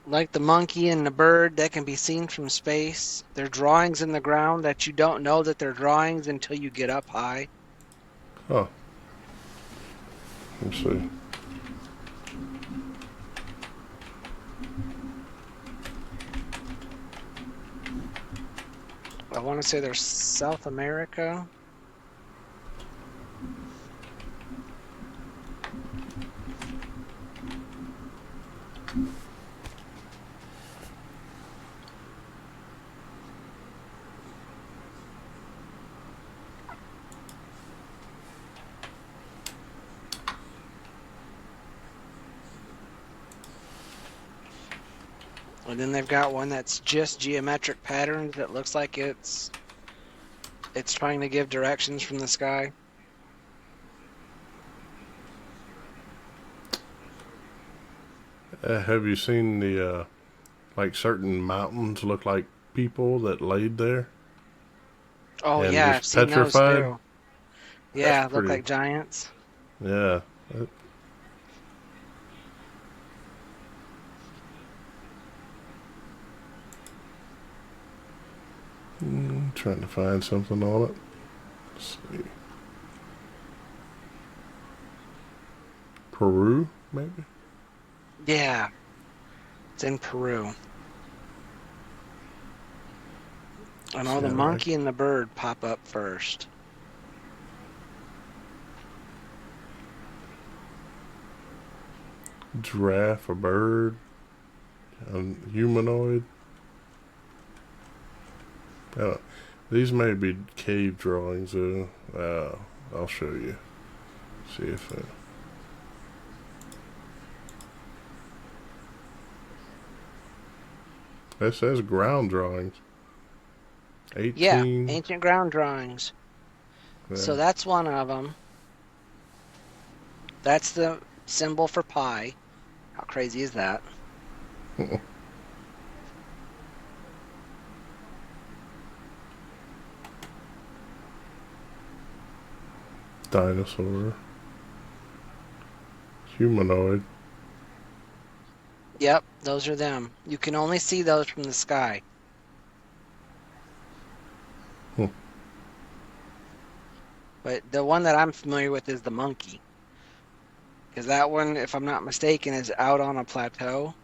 S2: Like the monkey and the bird that can be seen from space. They're drawings in the ground that you don't know that they're drawings until you get up high.
S1: Oh, let's see.
S2: I want to say they're South America. And then they've got one that's just geometric patterns that looks like it's trying to give directions from the sky.
S1: Have you seen the like certain mountains look like people that laid there
S2: Oh
S1: and
S2: yeah, I've
S1: just
S2: seen those
S1: petrified?
S2: too.
S1: That's
S2: Yeah, look
S1: pretty.
S2: like giants.
S1: Yeah. Trying to find something on it. Let's see. Peru, maybe?
S2: Yeah, it's in Peru. I know the
S1: Yeah, like
S2: monkey and the bird pop up first.
S1: giraffe, a bird, a humanoid. Uh, these may be cave drawings. I'll show you. See if it says ground drawings.
S2: Yeah,
S1: 18.
S2: ancient ground drawings.
S1: Yeah.
S2: So that's one of them. That's the symbol for pi. How crazy is that?
S1: Dinosaur. Humanoid.
S2: Yep, those are them. You can only see those from the sky.
S1: Hmm.
S2: But the one that I'm familiar with is the monkey. Because that one, if I'm not mistaken, is out on a plateau.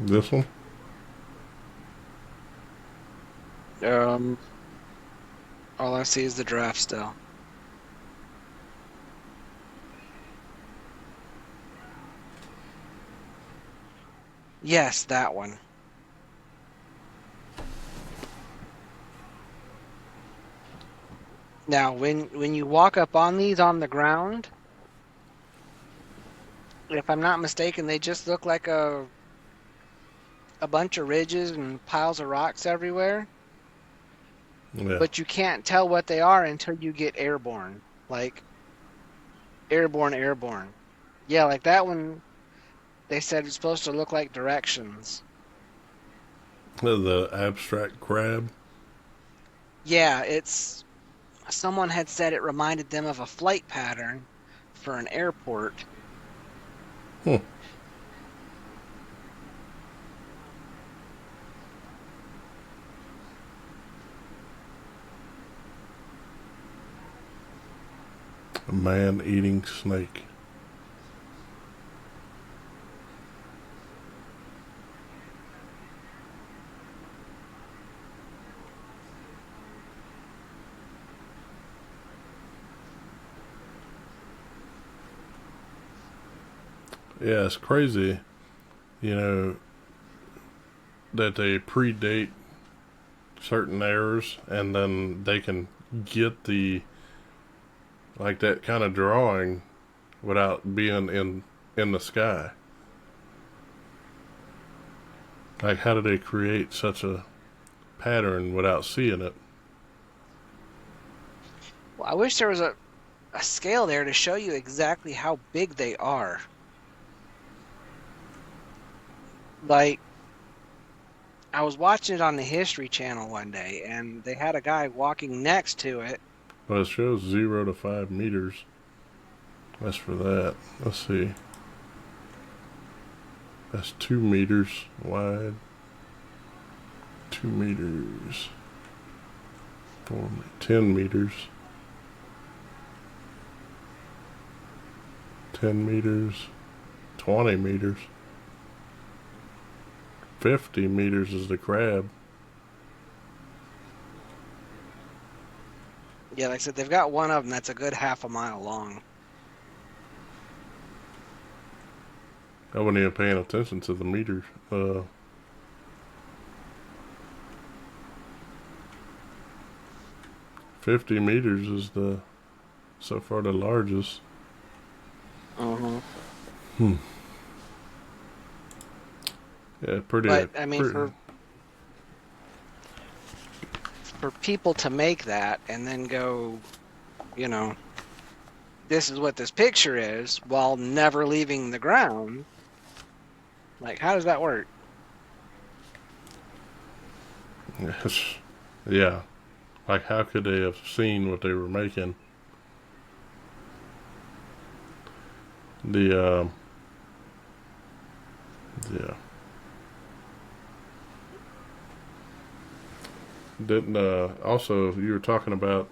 S1: This one?
S2: Um, all I see is the giraffe still. Yes, that one. Now, when you walk up on these on the ground, if I'm not mistaken, they just look like a bunch of ridges and piles of rocks everywhere,
S1: Yeah.
S2: but you can't tell what they are until you get airborne. Like airborne, airborne. Yeah, like that one they said it's supposed to look like directions.
S1: The abstract crab.
S2: Yeah, it's someone had said it reminded them of a flight pattern for an airport.
S1: Hmm. A man-eating snake. Yeah, it's crazy, you know, that they predate certain errors and then they can get the like that kind of drawing without being in the sky. Like how do they create such a pattern without seeing it?
S2: Well, I wish there was a scale there to show you exactly how big they are. Like, I was watching it on the History Channel one day, and they had a guy walking next to it.
S1: Well, it shows 0 to 5 meters. That's for that. Let's see. That's 2 meters wide. 2 meters. 10 meters. 10 meters. 20 meters. 50 meters is the crab.
S2: Yeah, like I said, they've got one of them that's a good half a mile long.
S1: I wasn't even paying attention to the meters. 50 meters is the so far the largest.
S2: Mm-hmm.
S1: Hmm. Yeah,
S2: But I mean,
S1: pretty.
S2: for people to make that and then go, you know, this is what this picture is while never leaving the ground. Like, how does that work?
S1: Yes. Yeah. Like, how could they have seen what they were making? The yeah. Didn't also you were talking about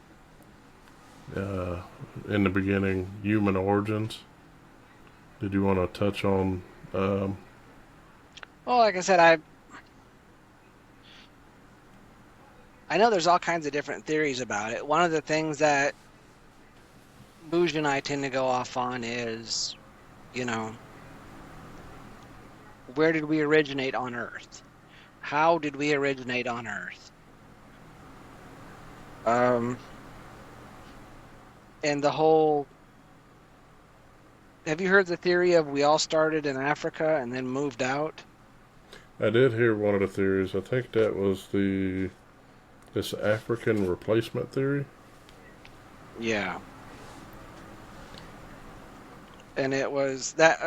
S1: uh in the beginning human origins. Did you want to touch on um
S2: Well, like I said, I know there's all kinds of different theories about it. One of the things that Bouge and I tend to go off on is, you know, where did we originate on Earth? How did we originate on Earth? Um, and the whole, have you heard the theory of we all started in Africa and then moved out?
S1: I did hear one of the theories. I think that was this African replacement theory.
S2: Yeah. And it was that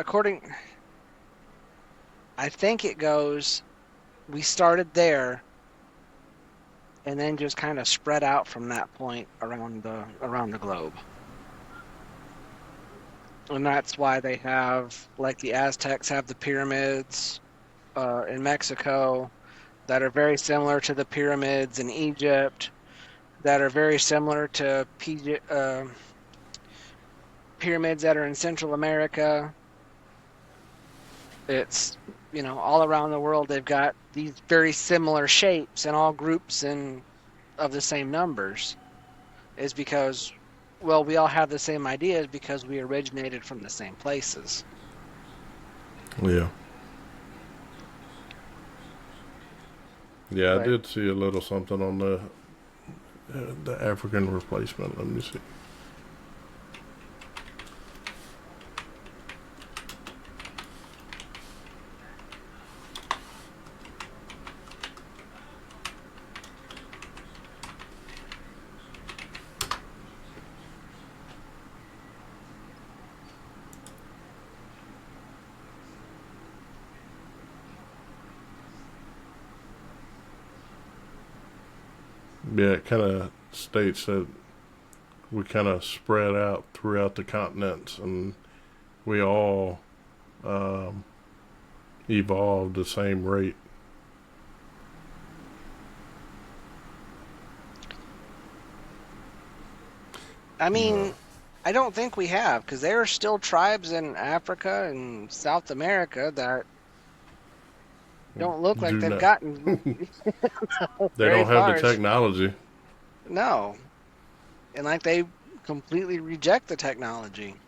S2: I think it goes, we started there and then just kind of spread out from that point around the globe. And that's why they have, like the Aztecs have the pyramids in Mexico that are very similar to the pyramids in Egypt, that are very similar to pyramids that are in Central America. It's, all around the world they've got these very similar shapes and all groups and of the same numbers. Is because, well, we all have the same ideas because we originated from the same places.
S1: Yeah. Yeah, I
S2: But
S1: did see a little something on the The African replacement. Let me see. Yeah, it kind of states that we kind of spread out throughout the continents, and we all um, evolved the same rate.
S2: I
S1: Uh,
S2: mean, I don't think we have, because there are still tribes in Africa and South America that don't look like
S1: do
S2: they've
S1: not.
S2: gotten
S1: They
S2: very
S1: don't have the
S2: far.
S1: technology.
S2: No, and like they completely reject the technology.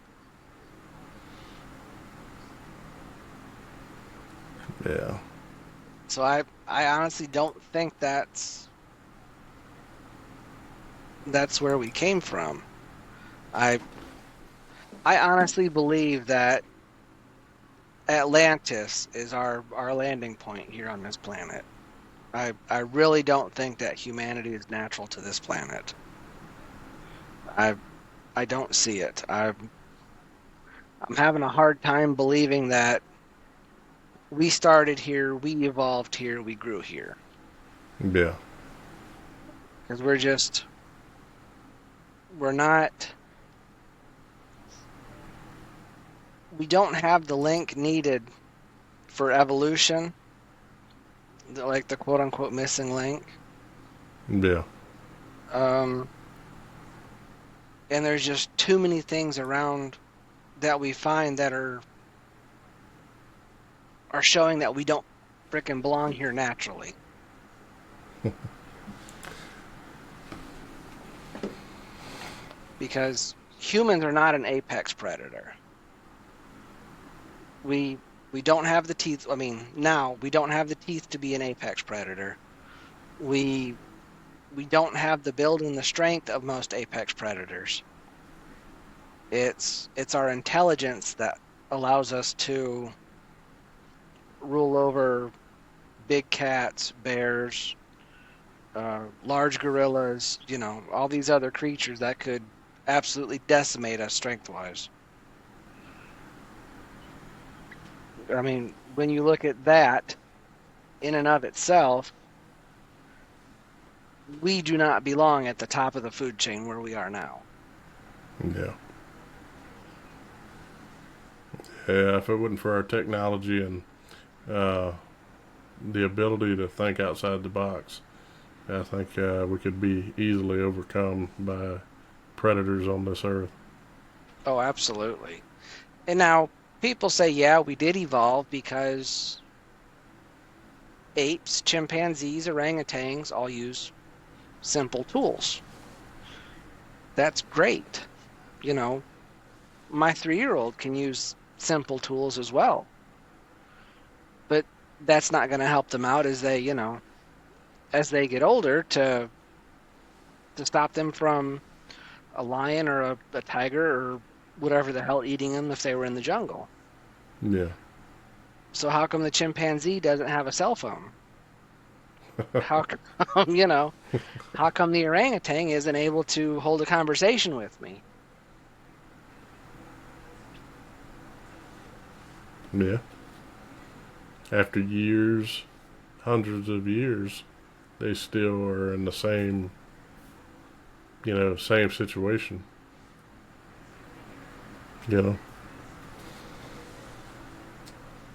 S1: Yeah,
S2: So I honestly don't think that's where we came from. I I honestly believe that Atlantis is our landing point here on this planet. I really don't think that humanity is natural to this planet. I I don't see it. I'm having a hard time believing that we started here, we evolved here, we grew here.
S1: yeah,
S2: Because we're not, we don't have the link needed for evolution, like the quote unquote missing link.
S1: yeah.
S2: Um, and there's just too many things around that we find that are showing that we don't frickin' belong here naturally. Because humans are not an apex predator. We we don't have the teeth. I mean, now we don't have the teeth to be an apex predator. We we don't have the build and the strength of most apex predators. It's our intelligence that allows us to rule over big cats, bears, large gorillas, all these other creatures that could absolutely decimate us strength-wise. I mean, when you look at that in and of itself, we do not belong at the top of the food chain where we are now.
S1: Yeah. Yeah, if it wasn't for our technology and uh, the ability to think outside the box, I think we could be easily overcome by predators on this earth.
S2: Oh, absolutely. And now people say, yeah, we did evolve because apes, chimpanzees, orangutans all use simple tools. That's great. You know, my 3-year-old can use simple tools as well, but that's not going to help them out as they get older to stop them from a lion or a tiger or whatever the hell eating them if they were in the jungle.
S1: Yeah.
S2: So how come the chimpanzee doesn't have a cell phone? How come, how come the orangutan isn't able to hold a conversation with me?
S1: Yeah. After years, hundreds of years, they still are in the same, same situation. You know.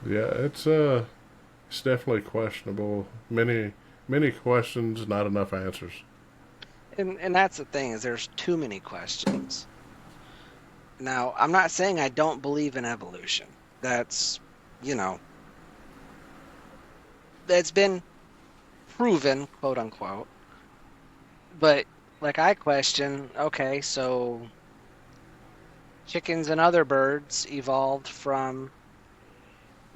S1: Yeah, it's definitely questionable. Many questions, not enough answers.
S2: And that's the thing is there's too many questions. Now, I'm not saying I don't believe in evolution. You know, that's been proven, quote unquote. But like I question, okay, so chickens and other birds evolved from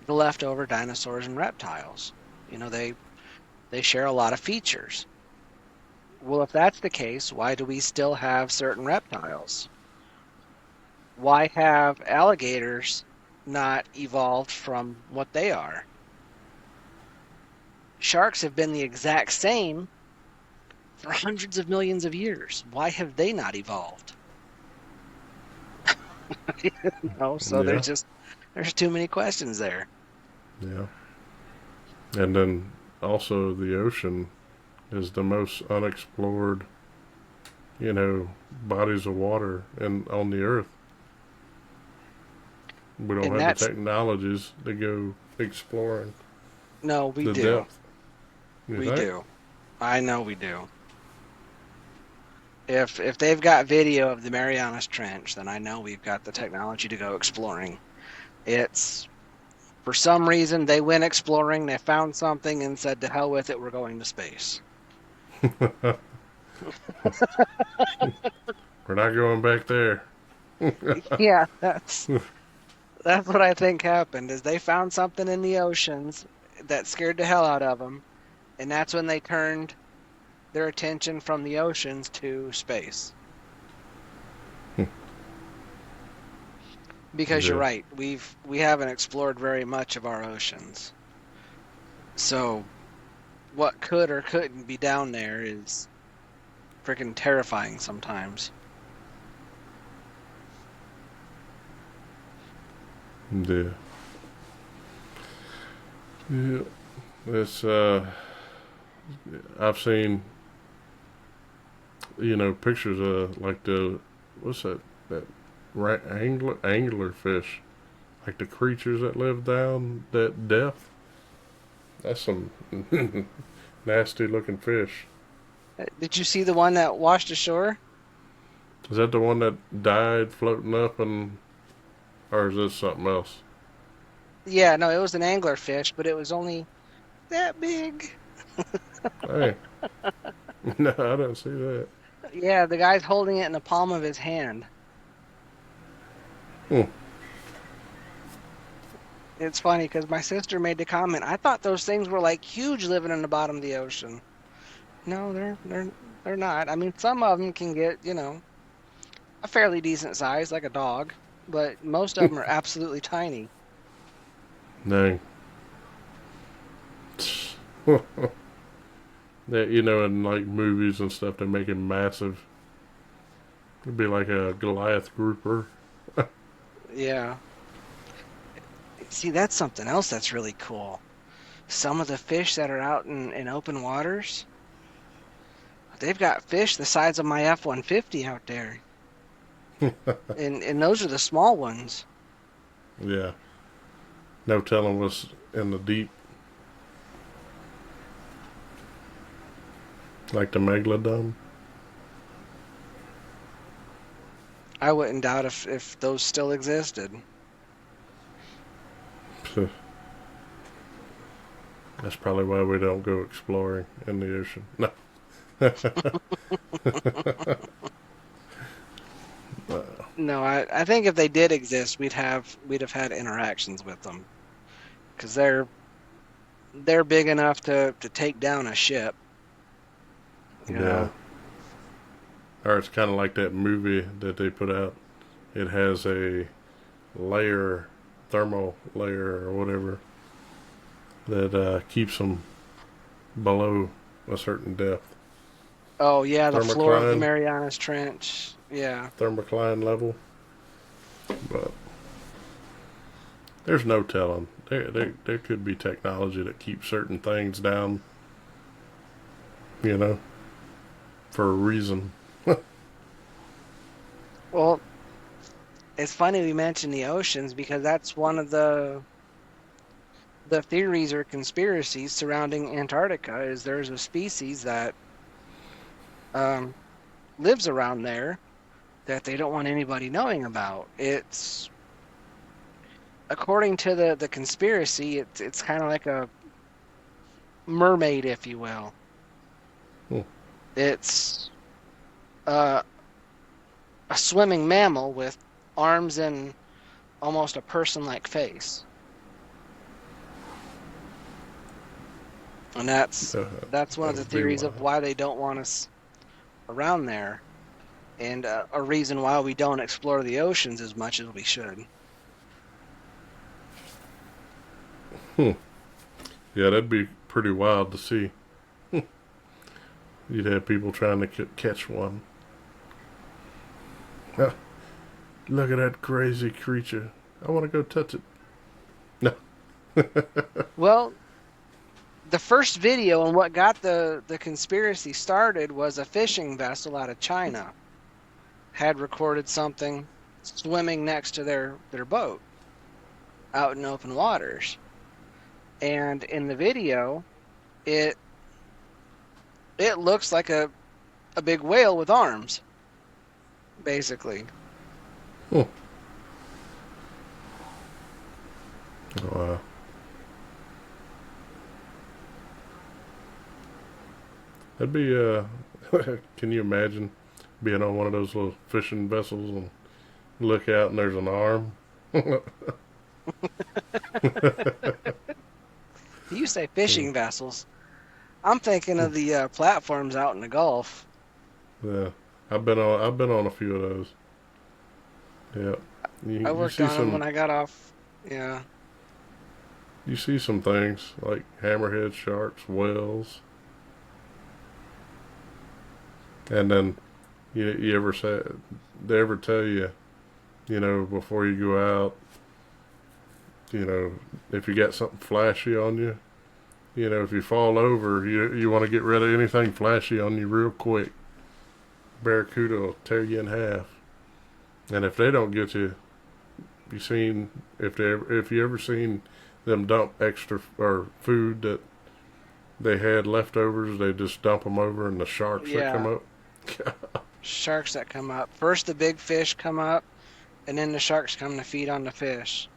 S2: the leftover dinosaurs and reptiles. You know, they share a lot of features. Well, if that's the case, why do we still have certain reptiles? Why have alligators not evolved from what they are? Sharks have been the exact same for hundreds of millions of years. Why have they not evolved? So
S1: Yeah,
S2: there's too many questions there.
S1: yeah. And then also the ocean is the most unexplored, bodies of water on the earth. We don't
S2: And
S1: have the
S2: that's
S1: technologies to go exploring
S2: no, we
S1: the
S2: do.
S1: depth. You
S2: We
S1: think?
S2: do. I know we do. If they've got video of the Marianas Trench, then I know we've got the technology to go exploring. It's for some reason they went exploring, they found something and said to hell with it, we're going to space.
S1: We're not going back there.
S2: Yeah, that's what I think happened is they found something in the oceans that scared the hell out of them, and that's when they turned their attention from the oceans to space. Because you're
S1: Yeah.
S2: right, we haven't explored very much of our oceans. So what could or couldn't be down there is freaking terrifying sometimes.
S1: Yeah. Yeah. It's I've seen pictures of like the what's that angler fish, like the creatures that live down that depth. That's some nasty looking fish.
S2: Did you see the one that washed ashore?
S1: Is that the one that died floating up, or is this something else?
S2: Yeah, no, it was an angler fish, but it was only that big.
S1: Hey, no, I didn't see that.
S2: Yeah, the guy's holding it in the palm of his hand.
S1: Hmm.
S2: It's funny because my sister made the comment. I thought those things were like huge living in the bottom of the ocean. No, they're not. I mean, some of them can get, a fairly decent size, like a dog, but most of them are absolutely tiny.
S1: Dang. That in like movies and stuff, they make it massive. It'd be like a Goliath grouper.
S2: Yeah. See, that's something else that's really cool. Some of the fish that are out in open waters, they've got fish the size of my F-150 out there. And those are the small ones.
S1: Yeah. No telling what's in the deep, like the megalodon.
S2: I wouldn't doubt if those still existed.
S1: That's probably why we don't go exploring in the ocean. No.
S2: No, I think if they did exist, we'd have had interactions with them because they're big enough to take down a ship, you
S1: Yeah.
S2: know.
S1: Or it's kind of like that movie that they put out. It has a layer, thermal layer or whatever, that keeps them below a certain depth.
S2: Oh yeah, the floor of the
S1: Thermocline,
S2: Marianas Trench. Yeah.
S1: thermocline level. But there's no telling. There could be technology that keeps certain things down, you know, for a reason.
S2: Well, it's funny we mentioned the oceans because that's one of the theories or conspiracies surrounding Antarctica is there's a species that um, lives around there that they don't want anybody knowing about. It's according to the conspiracy, it's kind of like a mermaid, if you will.
S1: Hmm.
S2: It's uh, a swimming mammal with arms and almost a person-like face, and that's
S1: Uh,
S2: that's one
S1: that
S2: of the
S1: would be
S2: theories of
S1: wild.
S2: why they don't want us around there, and a reason why we don't explore the oceans as much as we should.
S1: Hmm. Yeah, that'd be pretty wild to see. You'd have people trying to catch one. Huh. Look at that crazy creature. I want to go touch it. No.
S2: Well, the first video and what got the conspiracy started was a fishing vessel out of China had recorded something swimming next to their boat out in open waters. And in the video, it it looks like a big whale with arms, basically.
S1: Hmm. Wow. That'd be can you imagine being on one of those little fishing vessels and look out and there's an arm?
S2: You say fishing vessels. I'm thinking of the platforms out in the Gulf.
S1: Yeah, I've been on a few of those. Yeah, you,
S2: I
S1: you
S2: worked
S1: see
S2: on them when
S1: some
S2: I got off. Yeah.
S1: you see some things like hammerhead sharks, whales, and then you ever say they ever tell you, before you go out, if you got something flashy on you, if you fall over, you want to get rid of anything flashy on you real quick. Barracuda will tear you in half, and if they don't get you, you seen if you ever seen them dump extra or food that they had leftovers, they just dump them over, and the sharks that come
S2: Yeah.
S1: up.
S2: Sharks that come up. First the big fish come up, and then the sharks come to feed on the fish.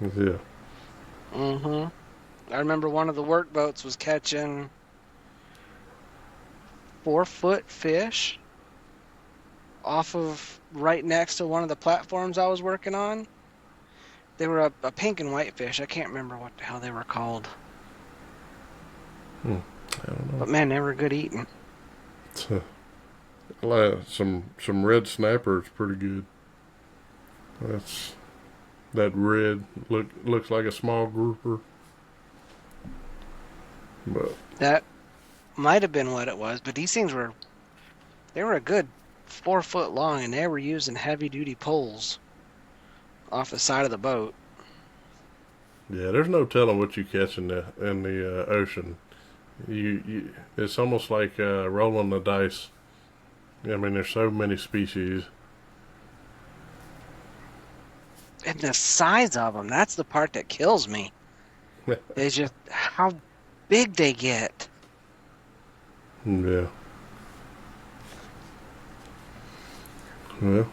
S1: Yeah.
S2: Mm-hmm. I remember one of the workboats was catching 4-foot fish off of right next to one of the platforms I was working on. They were a pink and white fish. I can't remember what the hell they were called.
S1: I don't know.
S2: But man, they were good eating.
S1: Some red snapper is pretty good. That's that red looks like a small grouper, but
S2: That might have been what it was, but these things they were a good 4 foot long, and they were using heavy duty poles off the side of the boat.
S1: yeah, there's no telling what you catch in the ocean. It's almost like rolling the dice. I mean, there's so many species.
S2: And the size of them, that's the part that kills me. Is just how big they get.
S1: Yeah. Well,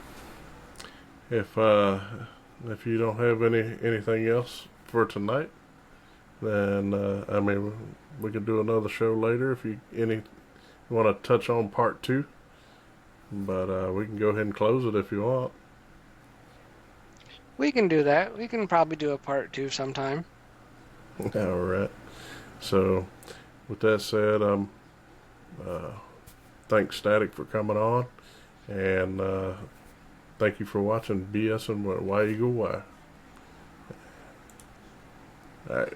S1: if you don't have anything else for tonight, then I mean we could do another show later if you want to touch on part two. But we can go ahead and close it if you want.
S2: We can do that. We can probably do a part 2 sometime.
S1: All right. So, with that said, uh, thanks Static for coming on, and thank you for watching BS and Why Eagle Why. All right.